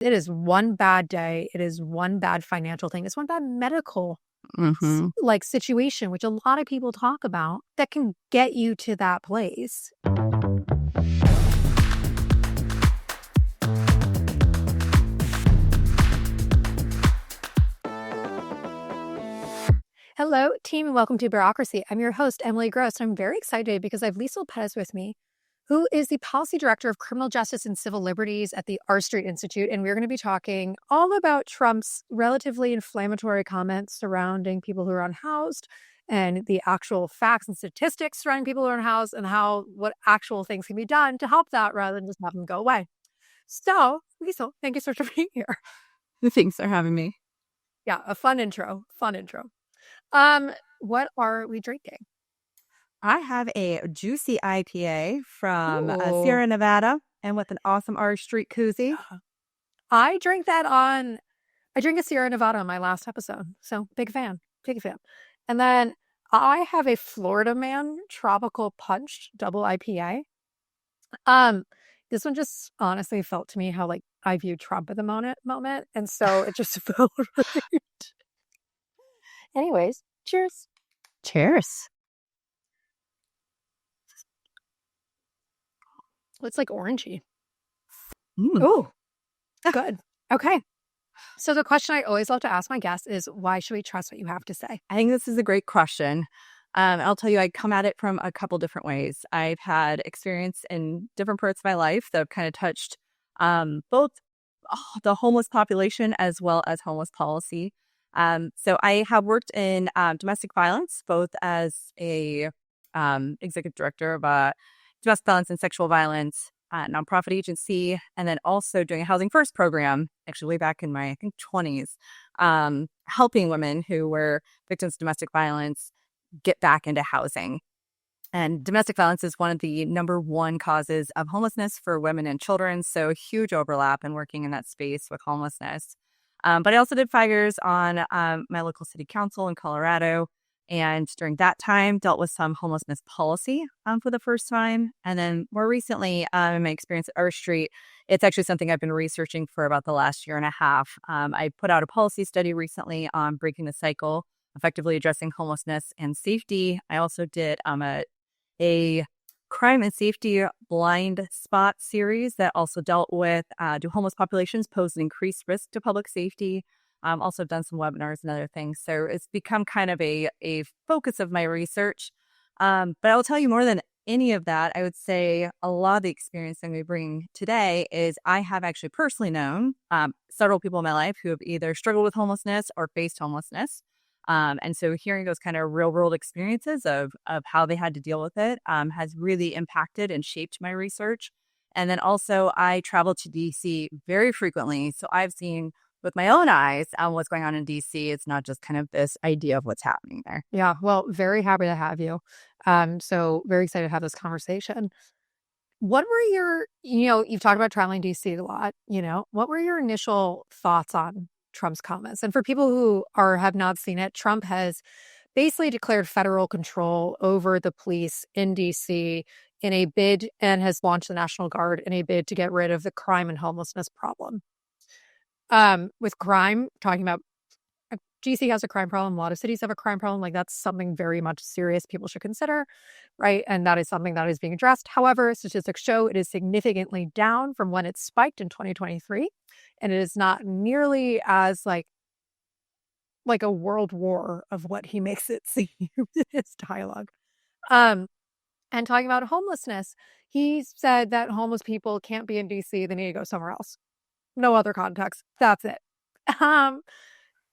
It is one bad day. It is one bad financial thing. It's one bad medical situation, which a lot of people talk about, that can get you to that place. Hello, team, and welcome to Bureaucracy. I'm your host, Emily Gross, and I'm very excited because I have Lisel Petis with me, who is the Policy Director of Criminal Justice and Civil Liberties at the R Street Institute. And we're going to be talking all about Trump's relatively inflammatory comments surrounding people who are unhoused and the actual facts and statistics surrounding people who are unhoused and what actual things can be done to help that rather than just have them go away. So, Lisel, thank you so much for being here. Thanks for having me. Yeah, a fun intro. What are we drinking? I have a juicy IPA from Sierra Nevada and with an awesome R Street koozie. I drank a Sierra Nevada on my last episode. So big fan. And then I have a Florida Man Tropical Punch double IPA. This one just honestly felt to me how like I view Trump at the moment. And so it just felt right. Anyways, cheers. Cheers. It's like orangey. Oh, good. Okay. So the question I always love to ask my guests is, why should we trust what you have to say? I think this is a great question. I'll tell you, I come at it from a couple different ways. I've had experience in different parts of my life that have kind of touched both the homeless population as well as homeless policy. So I have worked in domestic violence, both as a executive director of a domestic violence and sexual violence nonprofit agency, and then also doing a Housing First program, actually way back in my, I think, 20s, helping women who were victims of domestic violence get back into housing. And domestic violence is one of the number one causes of homelessness for women and children, so huge overlap in working in that space with homelessness. But I also did 5 years on my local city council in Colorado, and during that time dealt with some homelessness policy for the first time. And then more recently, in my experience at R Street, it's actually something I've been researching for about the last year and a half. I put out a policy study recently on breaking the cycle, effectively addressing homelessness and safety. I also did a crime and safety blind spot series that also dealt with do homeless populations pose an increased risk to public safety. Also done some webinars and other things. So it's become kind of a focus of my research. But I will tell you, more than any of that, I would say a lot of the experience that we bring today is I have actually personally known several people in my life who have either struggled with homelessness or faced homelessness. And so hearing those kind of real world experiences of how they had to deal with it has really impacted and shaped my research. And then also I travel to DC very frequently. So I've seen with my own eyes what's going on in DC. It's not just kind of this idea of what's happening there. Yeah, well, very happy to have you. So very excited to have this conversation. What were you've talked about traveling DC a lot, what were your initial thoughts on Trump's comments? And for people who have not seen it, Trump has basically declared federal control over the police in DC in a bid, and has launched the National Guard in a bid to get rid of the crime and homelessness problem. With crime, talking about DC has a crime problem, a lot of cities have a crime problem. Like, that's something very much serious people should consider, right? And that is something that is being addressed. However, statistics show it is significantly down from when it spiked in 2023, and it is not nearly as like a world war of what he makes it seem in his dialogue. And talking about homelessness, he said that homeless people can't be in DC; they need to go somewhere else. No other context. That's it.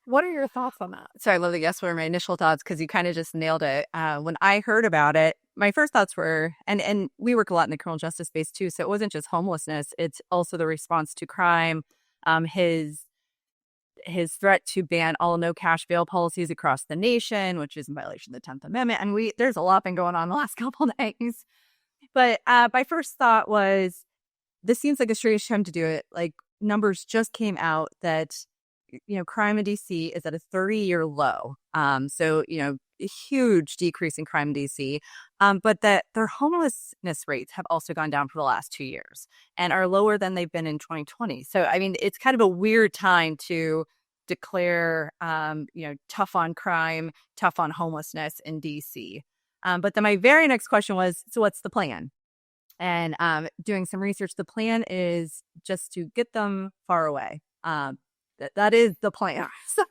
What are your thoughts on that? So I love that. Yes, what are my initial thoughts? Because you kind of just nailed it. When I heard about it, my first thoughts were, and we work a lot in the criminal justice space too, so it wasn't just homelessness. It's also the response to crime, his threat to ban all no cash bail policies across the nation, which is in violation of the 10th Amendment. And there's a lot been going on the last couple of days. But my first thought was, this seems like a strange time to do it. Like, numbers just came out that crime in DC is at a 30-year low. So, a huge decrease in crime in DC. But that their homelessness rates have also gone down for the last 2 years and are lower than they've been in 2020. So, I mean, it's kind of a weird time to declare, tough on crime, tough on homelessness in DC. But then my very next question was, so what's the plan? And doing some research, the plan is just to get them far away. That is the plan. So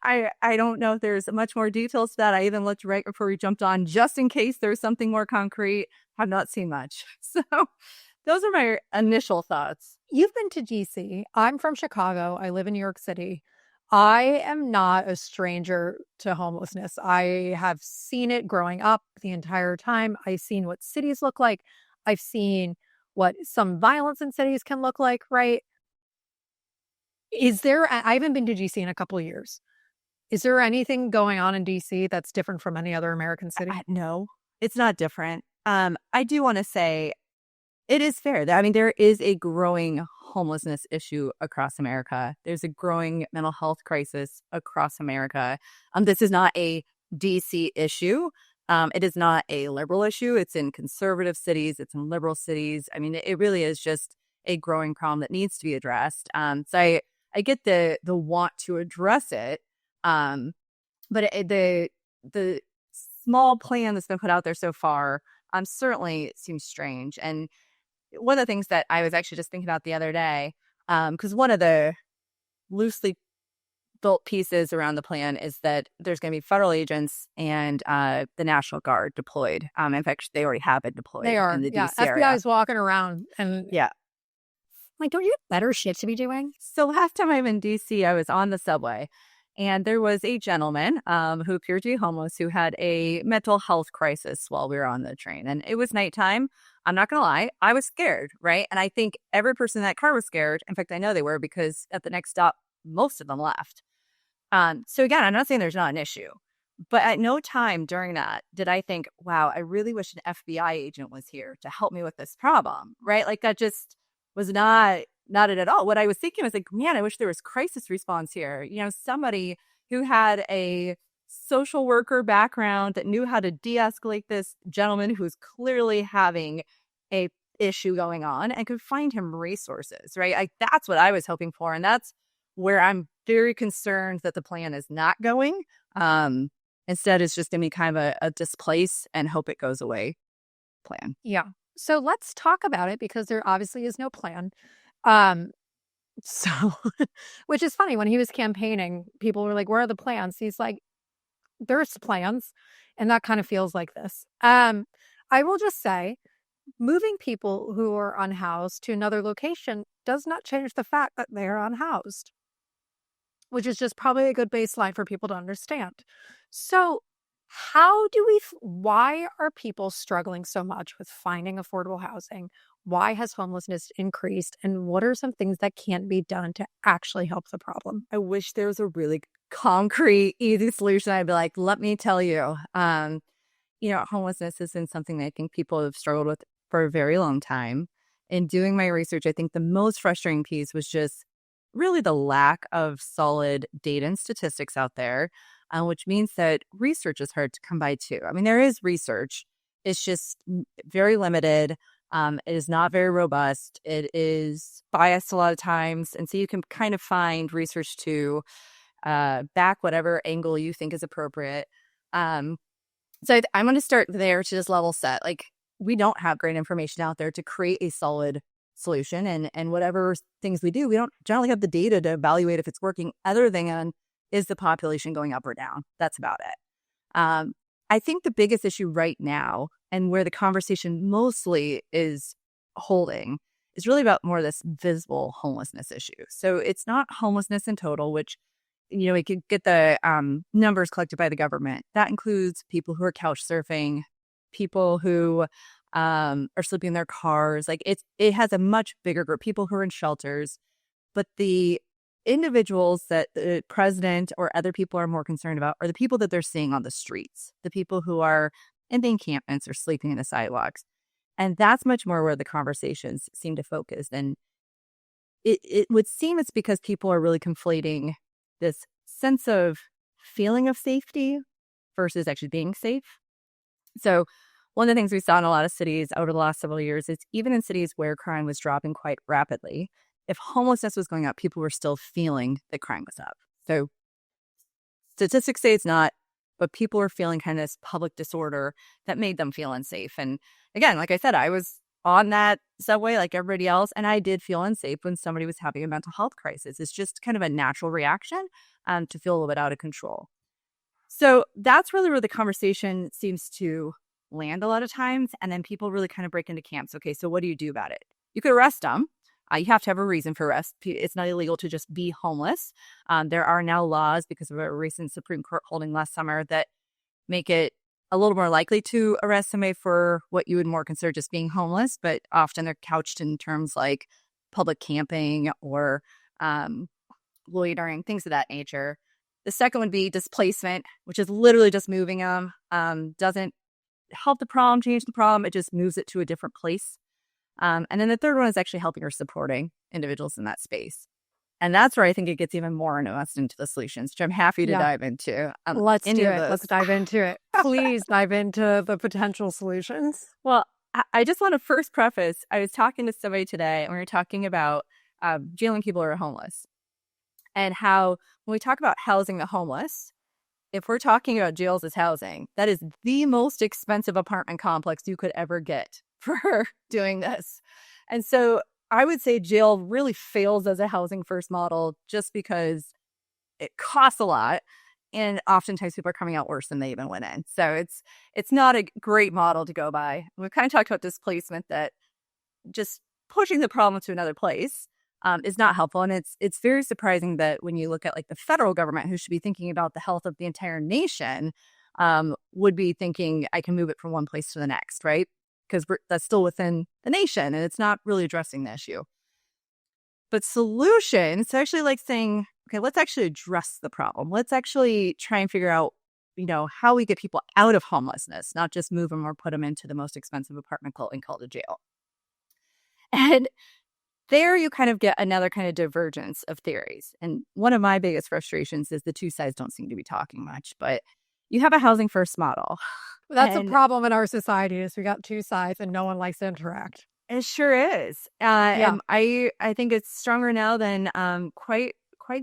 I don't know if there's much more details to that. I even looked right before we jumped on, just in case there's something more concrete. Have not seen much. So those are my initial thoughts. You've been to DC. I'm from Chicago. I live in New York City. I am not a stranger to homelessness. I have seen it growing up the entire time. I've seen what cities look like. I've seen what some violence in cities can look like, right? I haven't been to DC in a couple of years. Is there anything going on in DC that's different from any other American city? No, it's not different. I do want to say it is fair. I mean, there is a growing homelessness issue across America. There's a growing mental health crisis across America. This is not a DC issue. It is not a liberal issue. It's in conservative cities. It's in liberal cities. I mean, it really is just a growing problem that needs to be addressed. So I get the want to address it, but the small plan that's been put out there so far certainly seems strange. And one of the things that I was actually just thinking about the other day, because one of the loosely built pieces around the plan is that there's going to be federal agents and the National Guard deployed. In fact, they already have been deployed. They are, in the yeah. DC area. FBI is walking around and yeah. Like, don't you have better shit to be doing? So last time I'm in DC, I was on the subway, and there was a gentleman who appeared to be homeless who had a mental health crisis while we were on the train. And it was nighttime. I'm not going to lie. I was scared, right? And I think every person in that car was scared. In fact, I know they were, because at the next stop, most of them left. So again, I'm not saying there's not an issue, but at no time during that did I think, wow, I really wish an FBI agent was here to help me with this problem, right? Like, that just was not it at all. What I was thinking was like, man, I wish there was crisis response here. Somebody who had a social worker background that knew how to de-escalate this gentleman who's clearly having a issue going on and could find him resources, right? That's what I was hoping for. And that's where I'm very concerned that the plan is not going. Instead, it's just going to be kind of a displace and hope it goes away plan. Yeah. So let's talk about it, because there obviously is no plan. So, which is funny, when he was campaigning, people were like, where are the plans? He's like, there's plans. And that kind of feels like this. I will just say, moving people who are unhoused to another location does not change the fact that they're unhoused, which is just probably a good baseline for people to understand. So why are people struggling so much with finding affordable housing? Why has homelessness increased? And what are some things that can be done to actually help the problem? I wish there was a really concrete, easy solution. I'd be like, let me tell you. Homelessness has been something that I think people have struggled with for a very long time. In doing my research, I think the most frustrating piece was just really the lack of solid data and statistics out there, which means that research is hard to come by too. I mean, there is research. It's just very limited. It is not very robust. It is biased a lot of times. And so you can kind of find research to back whatever angle you think is appropriate. So I'm going to start there to just level set. Like, we don't have great information out there to create a solid solution. And whatever things we do, we don't generally have the data to evaluate if it's working, other than is the population going up or down? That's about it. I think the biggest issue right now, and where the conversation mostly is holding, is really about more of this visible homelessness issue. So it's not homelessness in total, which, we could get the numbers collected by the government. That includes people who are couch surfing, people who are sleeping in their cars. Like, it has a much bigger group, people who are in shelters. But the individuals that the president or other people are more concerned about are the people that they're seeing on the streets, the people who are in the encampments or sleeping in the sidewalks. And that's much more where the conversations seem to focus. And it would seem it's because people are really conflating this sense of feeling of safety versus actually being safe. So one of the things we saw in a lot of cities over the last several years is even in cities where crime was dropping quite rapidly, if homelessness was going up, people were still feeling that crime was up. So statistics say it's not, but people were feeling kind of this public disorder that made them feel unsafe. And again, like I said, I was on that subway like everybody else, and I did feel unsafe when somebody was having a mental health crisis. It's just kind of a natural reaction to feel a little bit out of control. So that's really where the conversation seems to land a lot of times. And then people really kind of break into camps. Okay, so what do you do about it? You could arrest them. You have to have a reason for arrest. It's not illegal to just be homeless. There are now laws because of a recent Supreme Court holding last summer that make it a little more likely to arrest somebody for what you would more consider just being homeless, but often they're couched in terms like public camping or loitering, things of that nature. The second would be displacement, which is literally just moving them. Doesn't help the problem, change the problem. It just moves it to a different place. And then the third one is actually helping or supporting individuals in that space. And that's where I think it gets even more nuanced into the solutions, which I'm happy to dive into. Let's do it. Let's dive into it. Please dive into the potential solutions. Well, I just want to first preface, I was talking to somebody today, and we were talking about jailing people who are homeless. And how when we talk about housing the homeless, if we're talking about jails as housing, that is the most expensive apartment complex you could ever get for doing this. And so I would say jail really fails as a housing first model just because it costs a lot. And oftentimes people are coming out worse than they even went in. So it's not a great model to go by. We've kind of talked about displacement, that just pushing the problem to another place is not helpful. And it's very surprising that when you look at like the federal government, who should be thinking about the health of the entire nation, would be thinking I can move it from one place to the next, right? Because that's still within the nation and it's not really addressing the issue. But solutions, so actually like saying, okay, let's actually address the problem. Let's actually try and figure out, how we get people out of homelessness, not just move them or put them into the most expensive apartment building called a jail. And there you kind of get another kind of divergence of theories. And one of my biggest frustrations is the two sides don't seem to be talking much, but you have a housing first model. That's a problem in our society is we got two sides and no one likes to interact. It sure is. And I think it's stronger now than quite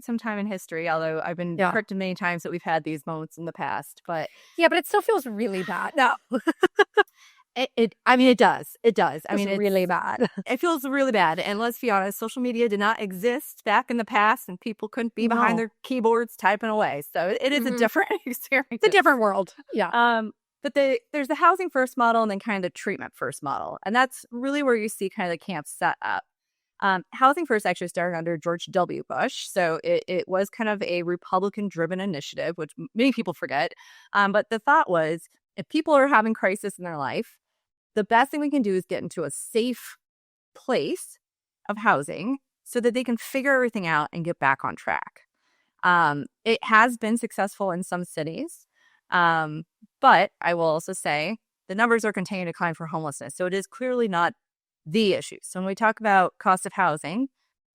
some time in history, although I've been corrected many times that we've had these moments in the past. But but it still feels really bad. No. It does. I mean, it's really bad. It feels really bad. And let's be honest, social media did not exist back in the past and people couldn't be behind their keyboards typing away. So it is a different experience. It's a different world. Yeah. But there's the housing first model and then kind of the treatment first model. And that's really where you see kind of the camps set up. Housing first actually started under George W. Bush. So it was kind of a Republican driven initiative, which many people forget. But the thought was, if people are having crisis in their life, the best thing we can do is get into a safe place of housing so that they can figure everything out and get back on track. It has been successful in some cities, but I will also say the numbers are continuing to decline for homelessness. So it is clearly not the issue. So when we talk about cost of housing,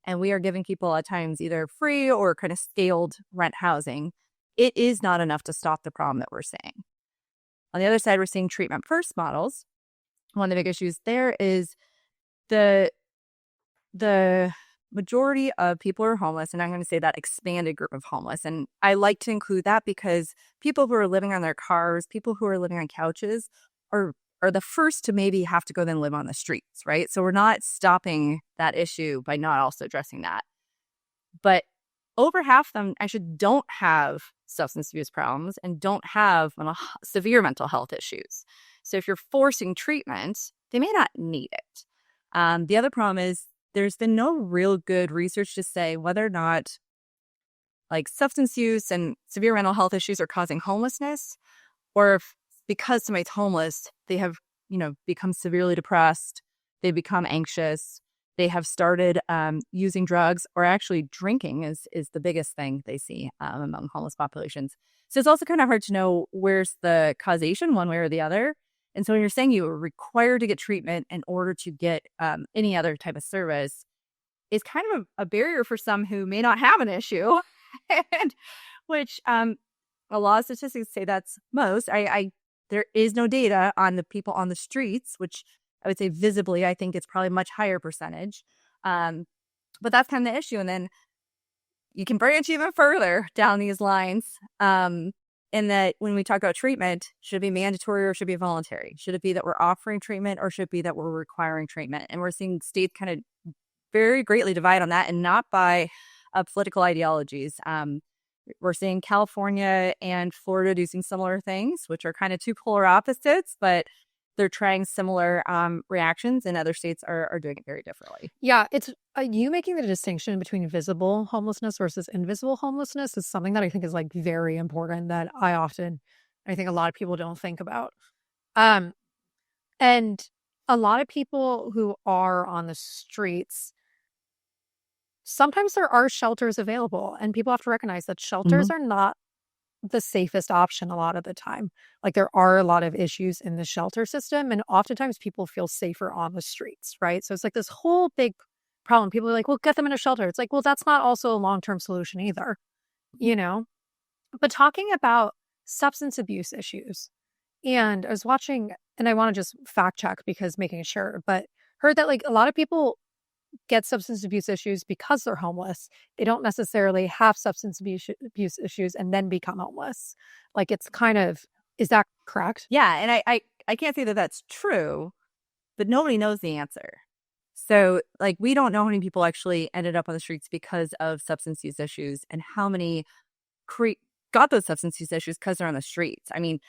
and we are giving people at times either free or kind of scaled rent housing, it is not enough to stop the problem that we're seeing. On the other side, we're seeing treatment first models. One of the big issues there is the majority of people who are homeless, and I'm going to say that expanded group of homeless. And I like to include that because people who are living on their cars, people who are living on couches are the first to maybe have to go then live on the streets, right? So we're not stopping that issue by not also addressing that. But over half of them actually don't have substance abuse problems and don't have severe mental health issues. So if you're forcing treatment, they may not need it. The other problem is there's been no real good research to say whether or not like substance use and severe mental health issues are causing homelessness, or if because somebody's homeless, they have, become severely depressed, they become anxious, they have started using drugs, or actually drinking is the biggest thing they see among homeless populations. So it's also kind of hard to know where's the causation one way or the other. And so when you're saying you are required to get treatment in order to get any other type of service, is kind of a barrier for some who may not have an issue, and which a lot of statistics say that's most. There is no data on the people on the streets, which I would say visibly, I think it's probably a much higher percentage. Um, but that's kind of the issue. And then you can branch even further down these lines. In that when we talk about treatment, should it be mandatory or should it be voluntary? Should it be that we're offering treatment or should it be that we're requiring treatment? And we're seeing states kind of very greatly divide on that, and not by political ideologies. We're seeing California and Florida doing similar things, which are kind of two polar opposites, but they're trying similar reactions, and other states are doing it very differently. Yeah, it's you making the distinction between visible homelessness versus invisible homelessness is something that I think is like very important that I think a lot of people don't think about. Um, and a lot of people who are on the streets, sometimes there are shelters available, and people have to recognize that shelters Mhm. are not the safest option a lot of the time. Like there are a lot of issues in the shelter system, and oftentimes people feel safer on the streets, right? So it's like this whole big problem. People are like, well, get them in a shelter. It's like, well, that's not also a long-term solution either, you know? But talking about substance abuse issues, and I was watching, and I want to just fact check because making sure, but heard that like a lot of people get substance abuse issues because they're homeless. They don't necessarily have abuse issues and then become homeless. Like it's kind of, is that correct? Yeah, and I can't say that that's true, but nobody knows the answer. So, like, we don't know how many people actually ended up on the streets because of substance use issues, and how many got those substance use issues because they're on the streets. I mean,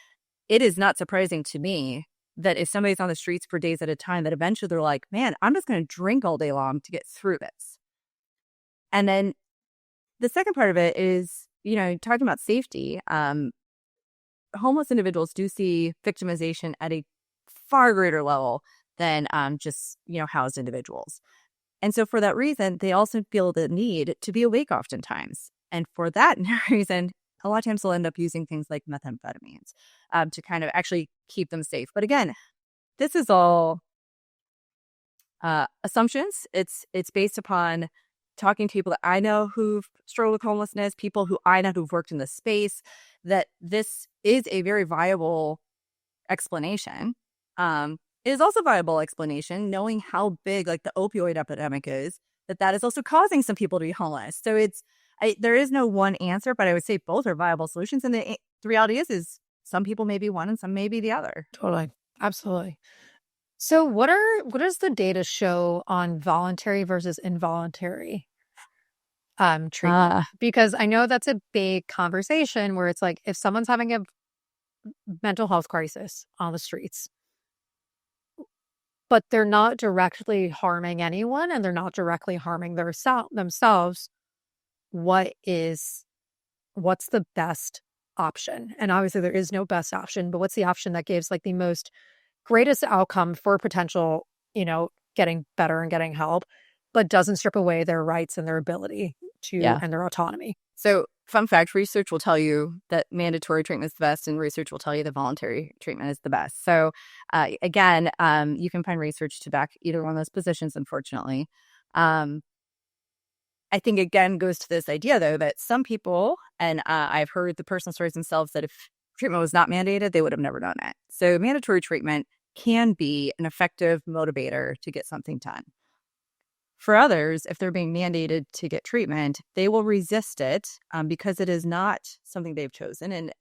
it is not surprising to me that if somebody's on the streets for days at a time, that eventually they're like, man, I'm just going to drink all day long to get through this. And then the second part of it is, talking about safety. Homeless individuals do see victimization at a far greater level than just, housed individuals. And so for that reason, they also feel the need to be awake oftentimes. And for that reason, a lot of times they'll end up using things like methamphetamines to kind of actually keep them safe. But again, this is all assumptions. It's based upon talking to people that I know who've struggled with homelessness, people who I know who've worked in the space, that this is a very viable explanation. It is also a viable explanation, knowing how big like the opioid epidemic is, that is also causing some people to be homeless. So there is no one answer, but I would say both are viable solutions. And the reality is some people may be one and some may be the other. Totally. Absolutely. So what does the data show on voluntary versus involuntary treatment? Because I know that's a big conversation where it's like if someone's having a mental health crisis on the streets, but they're not directly harming anyone and they're not directly harming themselves, what's the best option? And obviously there is no best option, but what's the option that gives like the most greatest outcome for potential, getting better and getting help, but doesn't strip away their rights and their ability to and their autonomy? So, fun fact, research will tell you that mandatory treatment is the best, and research will tell you that voluntary treatment is the best. So, again, you can find research to back either one of those positions, unfortunately. I think, again, goes to this idea, though, that some people, and I've heard the personal stories themselves, that if treatment was not mandated, they would have never done it. So mandatory treatment can be an effective motivator to get something done. For others, if they're being mandated to get treatment, they will resist it because it is not something they've chosen. And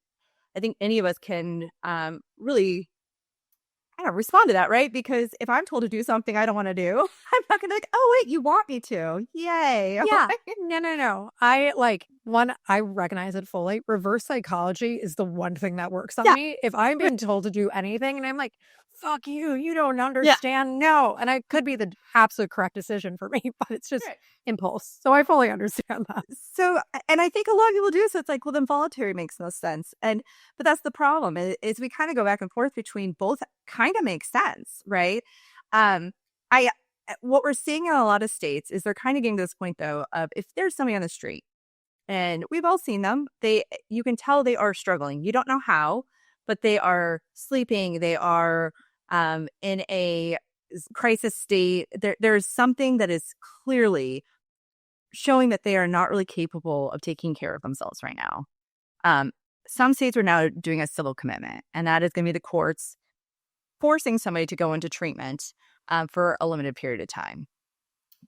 I think any of us can really respond to that, right? Because if I'm told to do something I don't want to do, I'm not going to like, oh, wait, you want me to. Yay. Yeah. No. I recognize it fully. Reverse psychology is the one thing that works on Yeah. me. If I'm being told to do anything and I'm like, fuck you, you don't understand. No. And I could be the absolute correct decision for me, but it's just impulse. So I fully understand that. So, and I think a lot of people do. So it's like, well, then voluntary makes no sense. But that's the problem is we kind of go back and forth between both kind of makes sense, right? What we're seeing in a lot of states is they're kind of getting to this point, though, of if there's somebody on the street, and we've all seen them, you can tell they are struggling. You don't know how, but they are sleeping. They are in a crisis state. There's something that is clearly showing that they are not really capable of taking care of themselves right now. Um, some states are now doing a civil commitment, and that is going to be the courts forcing somebody to go into treatment for a limited period of time.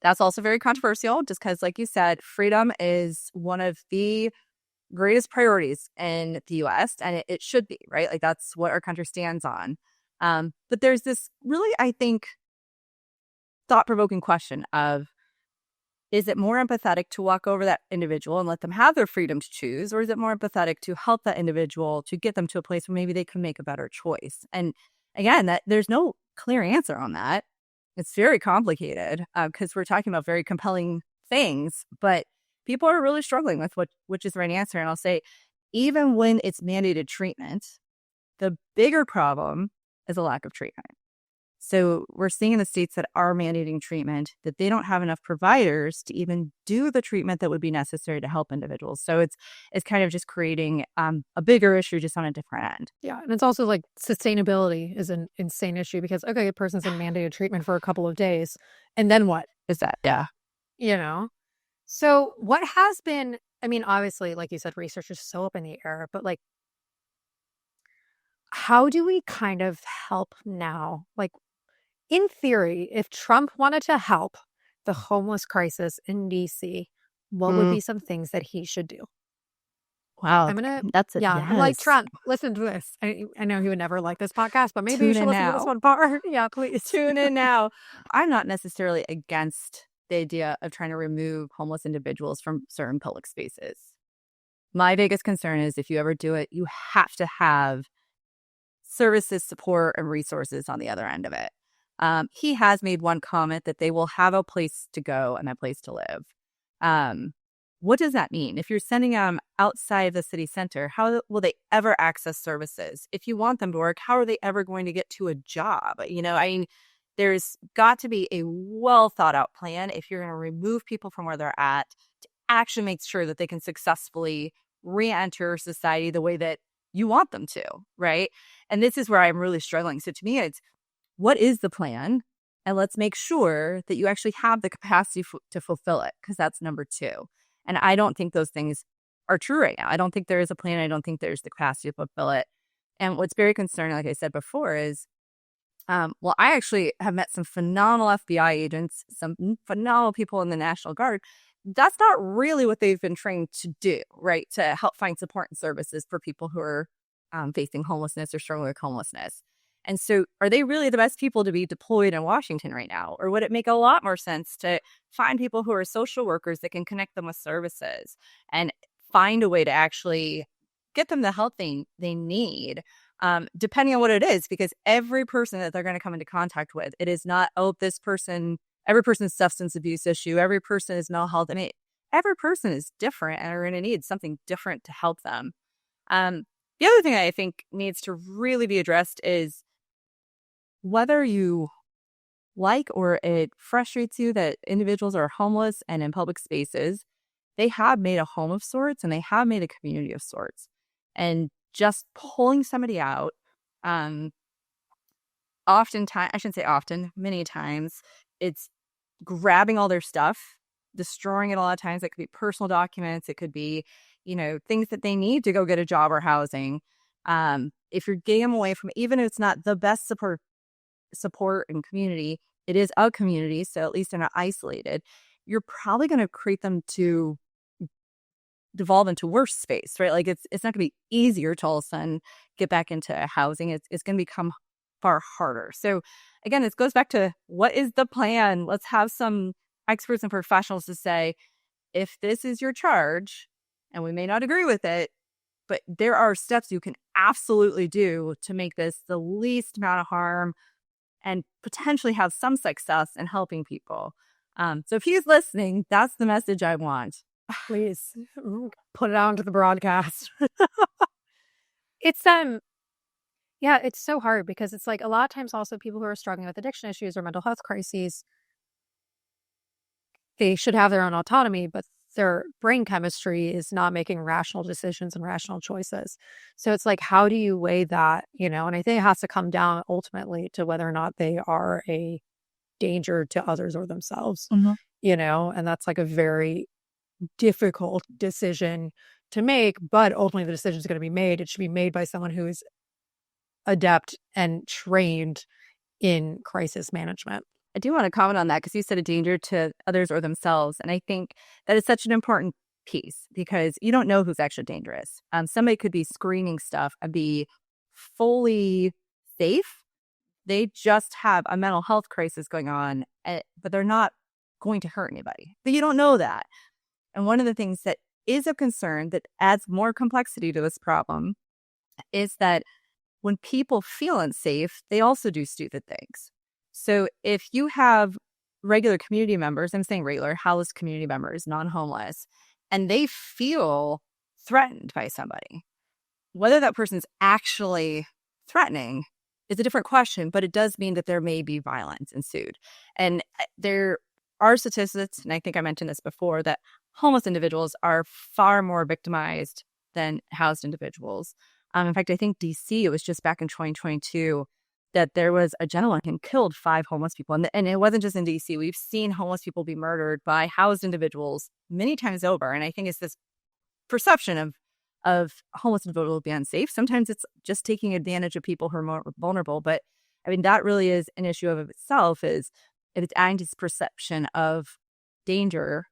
That's also very controversial just because, like you said, freedom is one of the greatest priorities in the US, and it should be, right? Like, that's what our country stands on. But there's this really, I think, thought-provoking question of, is it more empathetic to walk over that individual and let them have their freedom to choose, or is it more empathetic to help that individual to get them to a place where maybe they can make a better choice? And again, that there's no clear answer on that. It's very complicated because we're talking about very compelling things, but people are really struggling with which is the right answer. And I'll say, even when it's mandated treatment, the bigger problem is a lack of treatment. So we're seeing in the states that are mandating treatment that they don't have enough providers to even do the treatment that would be necessary to help individuals. So it's kind of just creating a bigger issue just on a different end. Yeah. And it's also like sustainability is an insane issue because, okay, a person's in mandated treatment for a couple of days. And then what? Is that? Yeah. You know? So what has been, I mean, obviously, like you said, research is so up in the air, but like, how do we kind of help now? Like, in theory, if Trump wanted to help the homeless crisis in DC, what would Mm, be some things that he should do? wow. I'm gonna, That's it. yeah, I'm like, Yes. Trump, listen to this. I know he would never like this podcast, but maybe you Tune should in listen to this now. one part. Yeah, please. Tune in now. I'm not necessarily against the idea of trying to remove homeless individuals from certain public spaces. My biggest concern is if you ever do it, you have to have services, support, and resources on the other end of it. He has made one comment that they will have a place to go and a place to live. Um, what does that mean? If you're sending them outside of the city center, how will they ever access services? If you want them to work, how are they ever going to get to a job? I mean, there's got to be a well thought out plan if you're going to remove people from where they're at to actually make sure that they can successfully re-enter society the way that you want them to, right? And this is where I'm really struggling. So to me, it's, what is the plan? And let's make sure that you actually have the capacity to fulfill it, because that's number two. And I don't think those things are true right now. I don't think there is a plan. I don't think there's the capacity to fulfill it. And what's very concerning, like I said before, is, well, I actually have met some phenomenal FBI agents, some phenomenal people in the National Guard. That's not really what they've been trained to do, right? To help find support and services for people who are facing homelessness or struggling with homelessness. And so are they really the best people to be deployed in Washington right now? Or would it make a lot more sense to find people who are social workers that can connect them with services and find a way to actually get them the help they need, depending on what it is? Because every person that they're going to come into contact with, it is not, oh, this person, every person's substance abuse issue, every person is mental health. I mean, every person is different and are going to need something different to help them. The other thing I think needs to really be addressed is whether you like or it frustrates you that individuals are homeless and in public spaces, they have made a home of sorts and they have made a community of sorts. And just pulling somebody out, oftentimes, I shouldn't say often, many times, it's grabbing all their stuff, destroying it a lot of times. It could be personal documents. It could be, things that they need to go get a job or housing. If you're getting them away from, even if it's not the best support and community, it is a community, so at least they're not isolated. You're probably going to create them to devolve into worse space, right? Like it's not going to be easier to all of a sudden get back into housing. It's going to become far harder. So again, this goes back to, what is the plan? Let's have some experts and professionals to say, if this is your charge, and we may not agree with it, but there are steps you can absolutely do to make this the least amount of harm and potentially have some success in helping people. So if he's listening, that's the message I want. Please put it out into the broadcast. It's yeah, it's so hard because it's like a lot of times also people who are struggling with addiction issues or mental health crises, they should have their own autonomy, but their brain chemistry is not making rational decisions and rational choices. So it's like, how do you weigh that? And I think it has to come down ultimately to whether or not they are a danger to others or themselves, Mhm. and that's like a very difficult decision to make, but ultimately the decision is going to be made. It should be made by someone who is adept and trained in crisis management. I do want to comment on that because you said a danger to others or themselves. And I think that is such an important piece because you don't know who's actually dangerous. Somebody could be screening stuff and be fully safe. They just have a mental health crisis going on, but they're not going to hurt anybody. But you don't know that. And one of the things that is of concern that adds more complexity to this problem is that when people feel unsafe, they also do stupid things. So if you have regular community members, I'm saying regular, housed community members, non-homeless, and they feel threatened by somebody, whether that person's actually threatening is a different question, but it does mean that there may be violence ensued. And there are statistics, and I think I mentioned this before, that homeless individuals are far more victimized than housed individuals. In fact, I think DC, it was just back in 2022 that there was a gentleman who killed 5 homeless people. And it wasn't just in DC. We've seen homeless people be murdered by housed individuals many times over. And I think it's this perception of homeless individuals being unsafe. Sometimes it's just taking advantage of people who are more vulnerable. But I mean, that really is an issue of itself, is if it's adding to this perception of danger,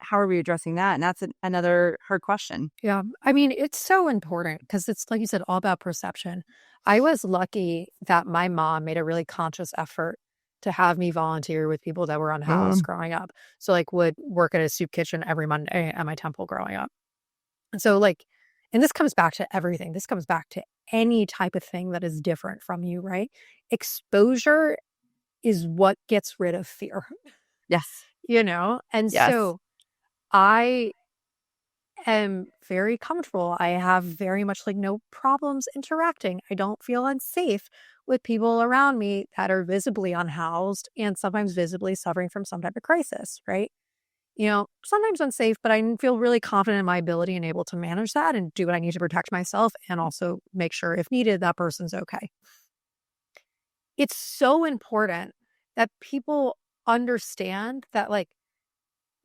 how are we addressing that? And that's another hard question. Yeah. I mean, it's so important because it's, like you said, all about perception. I was lucky that my mom made a really conscious effort to have me volunteer with people that were unhoused growing up. So, like, would work at a soup kitchen every Monday at my temple growing up. And so, like, and this comes back to everything. This comes back to any type of thing that is different from you, right? Exposure is what gets rid of fear, Yes. And Yes. so I am very comfortable. I have very much like no problems interacting. I don't feel unsafe with people around me that are visibly unhoused and sometimes visibly suffering from some type of crisis, right? Sometimes unsafe, but I feel really confident in my ability and able to manage that and do what I need to protect myself and also make sure if needed, that person's okay. It's so important that people understand that, like,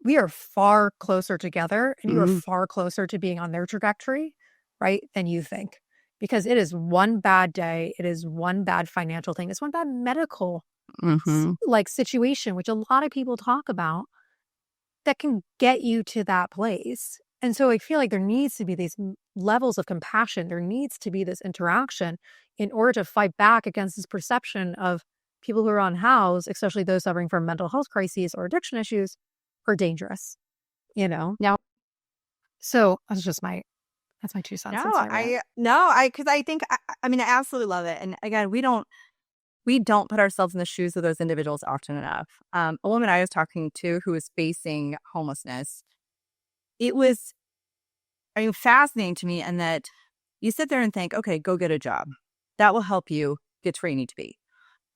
we are far closer together and you are Mm-hmm. far closer to being on their trajectory, right, than you think. Because it is one bad day, it is one bad financial thing, it's one bad medical Mm-hmm. like situation, which a lot of people talk about, that can get you to that place. And so I feel like there needs to be these levels of compassion. There needs to be this interaction in order to fight back against this perception of people who are unhoused, especially those suffering from mental health crises or addiction issues, are dangerous, you know? Now, So that's my 2 cents. no, That's my rant. because I think, I mean, I absolutely love it. And again, we don't put ourselves in the shoes of those individuals often enough. A woman I was talking to who was facing homelessness, it was, I mean, fascinating to me. And that you sit there and think, okay, go get a job. That will help you get to where you need to be.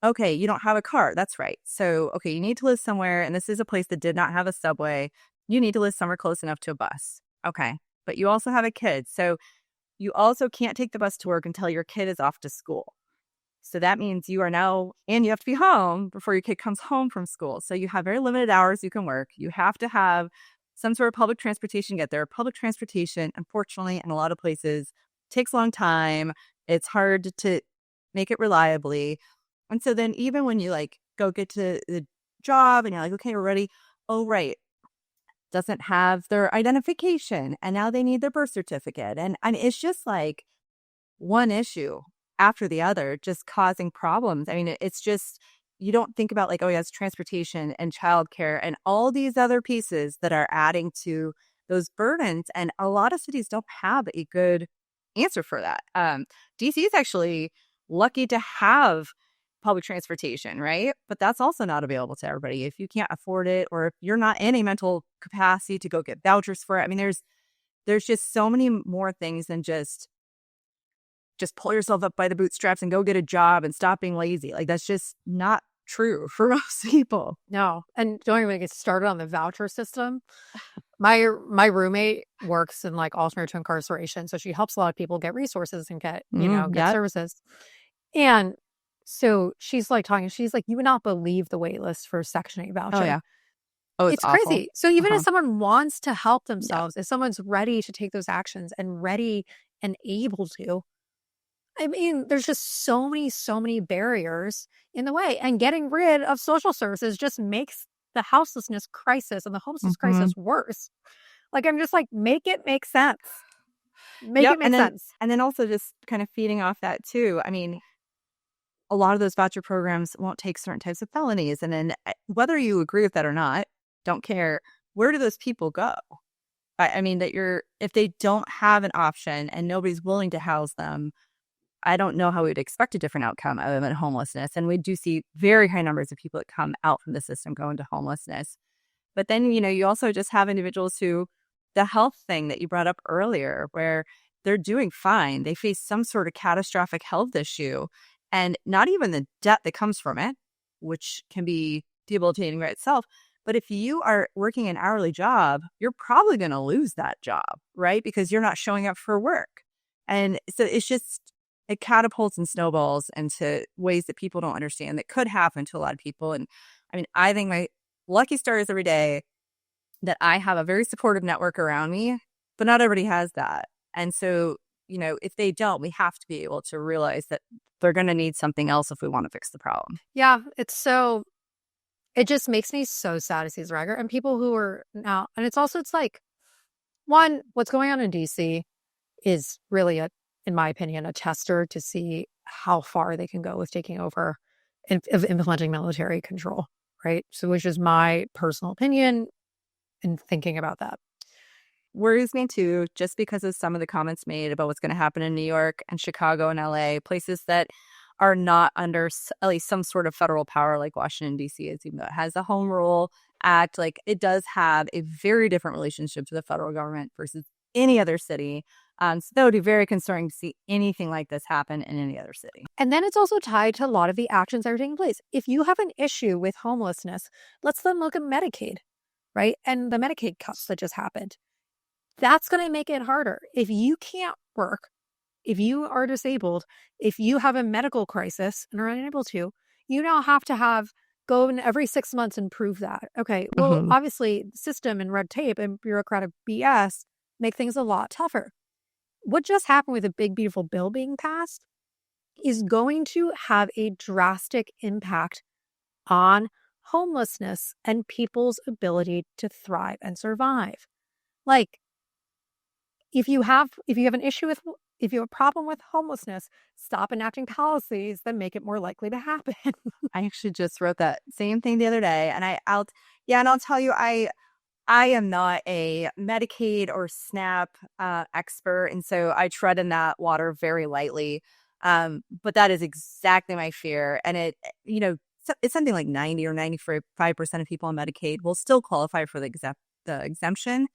Okay, you don't have a car. That's right. So, okay, you need to live somewhere. And this is a place that did not have a subway. You need to live somewhere close enough to a bus. Okay. But you also have a kid. So you also can't take the bus to work until your kid is off to school. So that means you are now, and you have to be home before your kid comes home from school. So you have very limited hours you can work. You have to have some sort of public transportation to get there. Public transportation, unfortunately, in a lot of places, takes a long time. It's hard to make it reliably. And so then even when you like go get to the job and you're like, okay, we're ready. Oh, right. Doesn't have their identification. And now they need their birth certificate. And it's just like one issue after the other, just causing problems. I mean, it's just, you don't think about like, oh, yes, transportation and childcare and all these other pieces that are adding to those burdens. And a lot of cities don't have a good answer for that. DC is actually lucky to have public transportation, right? But that's also not available to everybody. If you can't afford it, or if you're not in a mental capacity to go get vouchers for it, I mean, there's just so many more things than just pull yourself up by the bootstraps and go get a job and stop being lazy. Like, that's just not true for most people. No. And don't even get started on the voucher system. My roommate works in like alternative to incarceration. So she helps a lot of people get resources and get Yeah. services. And So she's like talking, she's like, you would not believe the wait list for Section 8 Oh, voucher. yeah. Oh, it's It's awful. crazy. So even if Uh-huh. someone wants to help Yeah. themselves, if someone's ready to take those actions and ready and able to, I mean, there's just so many barriers in the way. And getting rid of social services just makes the houselessness crisis and the homelessness Mhm. crisis worse. Like, I'm just like, make it make sense. Make Yep, it make sense. and then also just kind of feeding off that too. I mean, a lot of those voucher programs won't take certain types of felonies, and then, whether you agree with that or not, don't care, where do those people go? I mean, that you're if they don't have an option and nobody's willing to house them, I don't know how we'd expect a different outcome other than homelessness, and we do see very high numbers of people that come out from the system go into homelessness. But then, you also just have individuals who the health thing that you brought up earlier, where they're doing fine. They face some sort of catastrophic health issue and not even the debt that comes from it, which can be debilitating by itself. But if you are working an hourly job, you're probably going to lose that job, right? Because you're not showing up for work. And so it catapults and snowballs into ways that people don't understand that could happen to a lot of people. And I mean, I think my lucky star is every day that I have a very supportive network around me, but not everybody has that. And so, if they don't, we have to be able to realize that they're going to need something else if we want to fix the problem. Yeah, it just makes me so sad to see this record and people who are now, and it's like, one, what's going on in DC is really in my opinion, a tester to see how far they can go with taking over and of implementing military control, right? So, which is my personal opinion in thinking about that. Worries me too, just because of some of the comments made about what's going to happen in New York and Chicago and LA, places that are not under at least some sort of federal power like Washington, D.C. is, even though it has the Home Rule Act. Like, it does have a very different relationship to the federal government versus any other city. So that would be very concerning to see anything like this happen in any other city. And then it's also tied to a lot of the actions that are taking place. If you have an issue with homelessness, let's then look at Medicaid, right? And the Medicaid cuts that just happened. That's going to make it harder. If you can't work, if you are disabled, if you have a medical crisis and are unable to, you now have to go in every 6 months and prove that. Okay, well, Hmm. obviously, system and red tape and bureaucratic BS make things a lot tougher. What just happened with a big, beautiful bill being passed is going to have a drastic impact on homelessness and people's ability to thrive and survive. Like, if you have an issue with if you have a problem with homelessness, stop enacting policies that make it more likely to happen. I actually just wrote that same thing the other day, and I'll tell you, I am not a Medicaid or SNAP expert, and so I tread in that water very lightly. But that is exactly my fear, and it's something like 90 or 95% of people on Medicaid will still qualify for the exemption,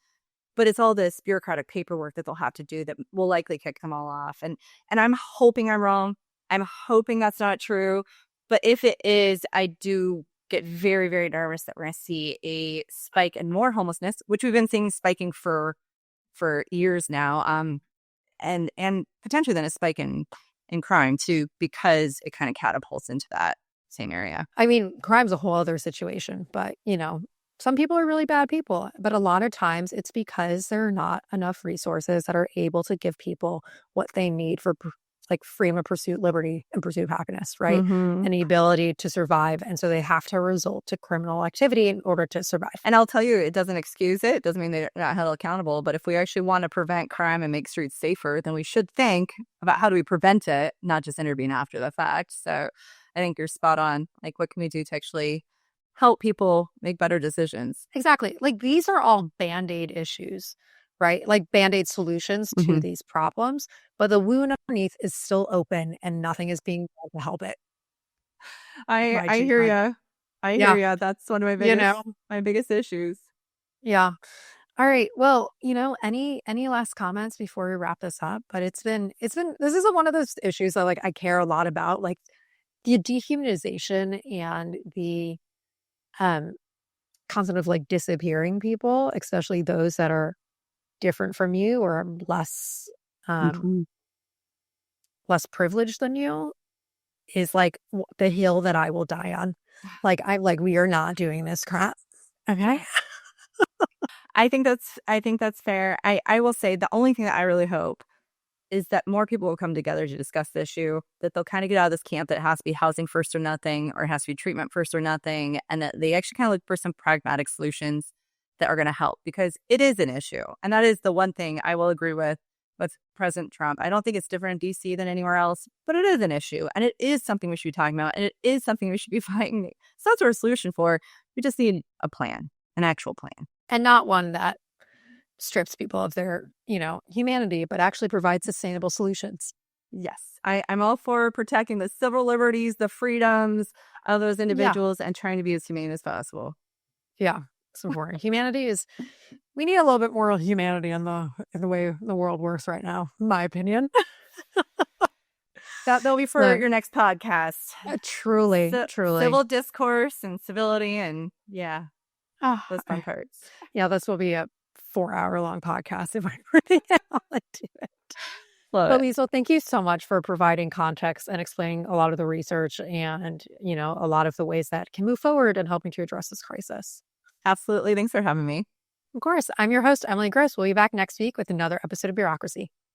but it's all this bureaucratic paperwork that they'll have to do that will likely kick them all off. And I'm hoping I'm wrong. I'm hoping that's not true. But if it is, I do get very, very nervous that we're going to see a spike in more homelessness, which we've been seeing spiking for years now. And potentially then a spike in crime too, because it kind of catapults into that same area. I mean, crime's a whole other situation, but some people are really bad people, but a lot of times it's because there are not enough resources that are able to give people what they need for like freedom of pursuit, liberty, and pursuit of happiness, right? Mm-hmm. And the ability to survive. And so they have to resort to criminal activity in order to survive. And I'll tell you, it doesn't excuse it. It doesn't mean they're not held accountable. But if we actually want to prevent crime and make streets safer, then we should think about how do we prevent it, not just intervene after the fact. So I think you're spot on. Like, what can we do to actually help people make better decisions? Exactly. Like, these are all Band-Aid issues, right? Like Band-Aid solutions to Mm-hmm. these problems, but the wound underneath is still open and nothing is being done to help it. I hear ya. I hear Yeah, ya. That's one of my you biggest know. my biggest issues. Yeah. All right. Well, any last comments before we wrap this up? But it's been this is one of those issues that like I care a lot about, like the dehumanization and the um concept of like disappearing people, especially those that are different from you or um Mhm. less privileged than you is like the hill that I will die on. Like, I'm like, we are not doing this crap. Okay. I think that's fair. I will say the only thing that I really hope is that more people will come together to discuss the issue, that they'll kind of get out of this camp that it has to be housing first or nothing, or it has to be treatment first or nothing, and that they actually kind of look for some pragmatic solutions that are going to help, because it is an issue. And that is the one thing I will agree with President Trump. I don't think it's different in DC than anywhere else, but it is an issue, and it is something we should be talking about, and it is something we should be finding some sort of solution for. We just need a plan, an actual plan. And not one that strips people of their, humanity, but actually provides sustainable solutions. Yes, I'm all for protecting the civil liberties, the freedoms of those Yeah. individuals, and trying to be as humane as possible. Yeah. It's important. Humanity is, we need a little bit more humanity in the way the world works right now, in my opinion. That'll be for your next podcast. Truly, truly. Civil discourse and civility, and those fun parts. Yeah, this will be a 4-hour-long podcast if I really all into it. But Lisel, thank you so much for providing context and explaining a lot of the research and, a lot of the ways that can move forward and helping to address this crisis. Absolutely. Thanks for having me. Of course. I'm your host, Emily Gross. We'll be back next week with another episode of Bureaucracy.